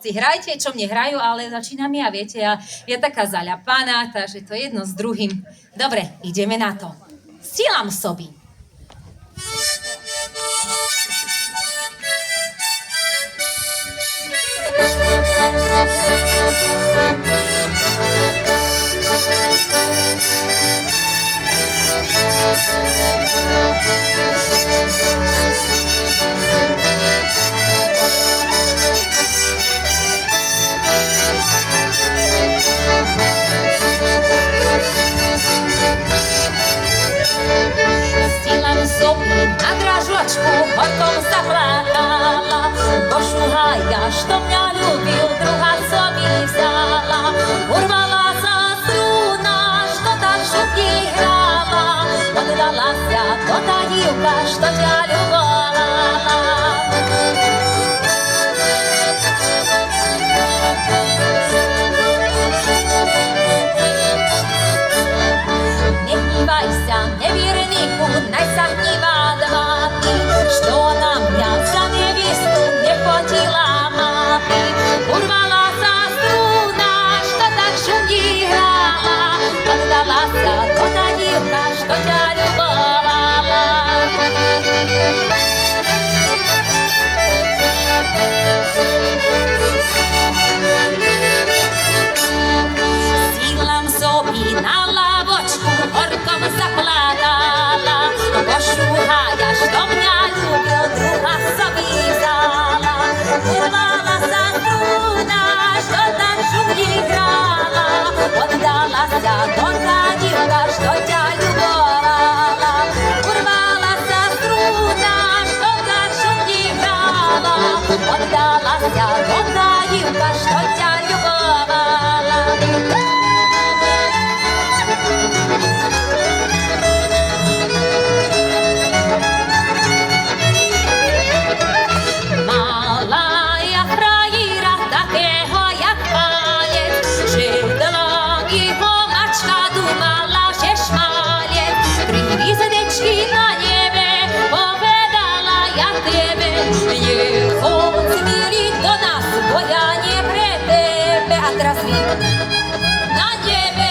chlapci, hrajte, čo mne hrajú, ale začína mi a viete, ja taká zaľapaná, takže to jedno s druhým. Dobre, ideme na to. Sielam sobi. Sielam sobi na dražočku, horkom zaplakala, bo šuhaja, što mňa ľúbil, druhá sobi vzala. Urvala sa struna, što tak šupky hrala, oddala sa to tá divka, što ťa ľubovala. Nehnívaj sa, nevierníku, naj sa hnívá dváty, što na mňa za nevistu nechotila máty. Urvala sa struna, što tak šumí hrála, oddala sa to tá divka, što ťa ľubovala. Sielam sobi na lavočku, horkom zaplakala, bo šuhaja, što mňa ľúbil, druhá sobi vzala. Urvala sa struna, što tak šumí hrála, oddala sa to tá divka, što ťa ľubovala. Urvala sa struna, što tak šumí hrála, oddala sa to tá divka, što ťa ľubovala. Mala ja frajira, takého jak palec, že dlhý ho mačka dumala, že šmalec. Tri hvizdečky na nebe, povedala ja tebe, nechoď milý do nás, bo ja nie pre tebe. A teraz vy na nebe.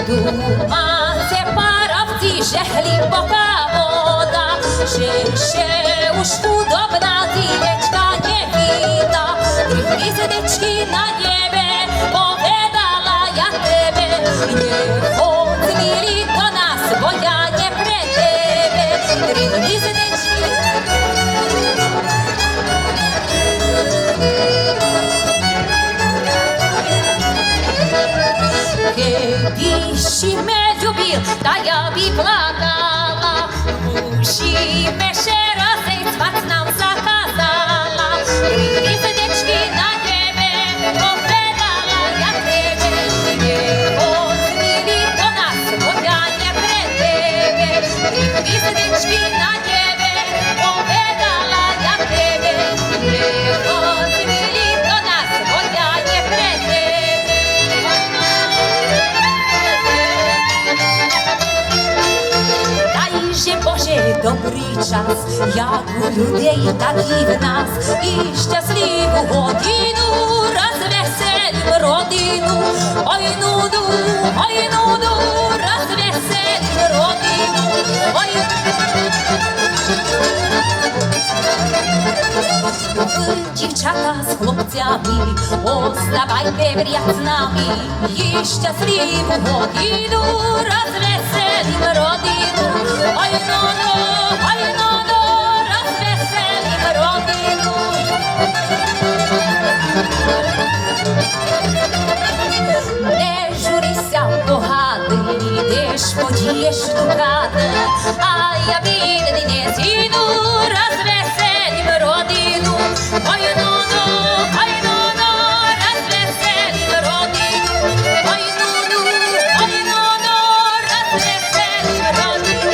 Domáce parovci, že hlboká voda, že už chudobná dívečka nevíta. Tri hvizdečky na nebe, povedala ja tebe, nechoď milý do nás, bo ja nie pre tebe. Tri hvizdečky. Keby si me ľúbil, tá ja by plakala, musíme še rozejstvať, nám zakázala. Tri hvizdečky na nebe, povedala ja tebe, nechoď milý do nás, bo ja nie pre tebe. Tri hvizdečky na nebe, povedala ja tebe, nechoď milý do nás, bo ja nie pre tebe. Dajże Boże dobry czas, jak u людей, tak i w nas, i szczęśliwą godzinę, rozweselим rodzinę. Oj nudu, rozweselим rodzinę. Oj. Дівчата з хлопцями, оставайте вряд з нами, і щасливу годину розвеселим родину. Ой, ну, розвеселим родину. Не журися, погади, йдеш, подієш до хати, а я бідний не зійду, розвеселим родину. Ой, ну, розвеселим родину. Ой, ну, розвеселим родину.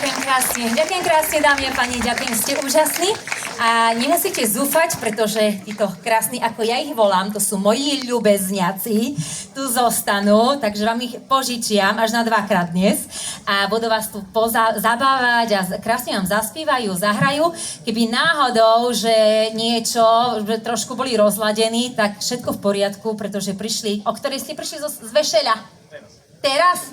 Ďakujem krásne, dámy a pani, ďakujem, ste úžasní. A nemusíte zúfať, pretože títo krásni, ako ja ich volám, to sú moji ľubezňaci, tu zostanú, takže vám ich požičiam až na 2-krát dnes a budú vás tu zabávať a krásne vám zaspievajú, zahrajú. Keby náhodou, že niečo, že trošku boli rozladení, tak všetko v poriadku, pretože prišli, o ktorej ste prišli z Vešeľa? Teraz?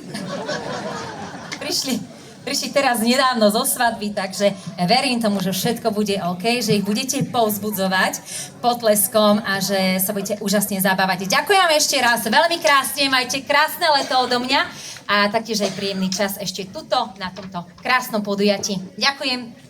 Prišli teraz nedávno zo svadby, takže verím tomu, že všetko bude OK, že ich budete povzbudzovať potleskom a že sa budete úžasne zabávať. Ďakujem vám ešte raz, veľmi krásne, majte krásne leto odo mňa a taktiež aj príjemný čas ešte tuto, na tomto krásnom podujatí. Ďakujem.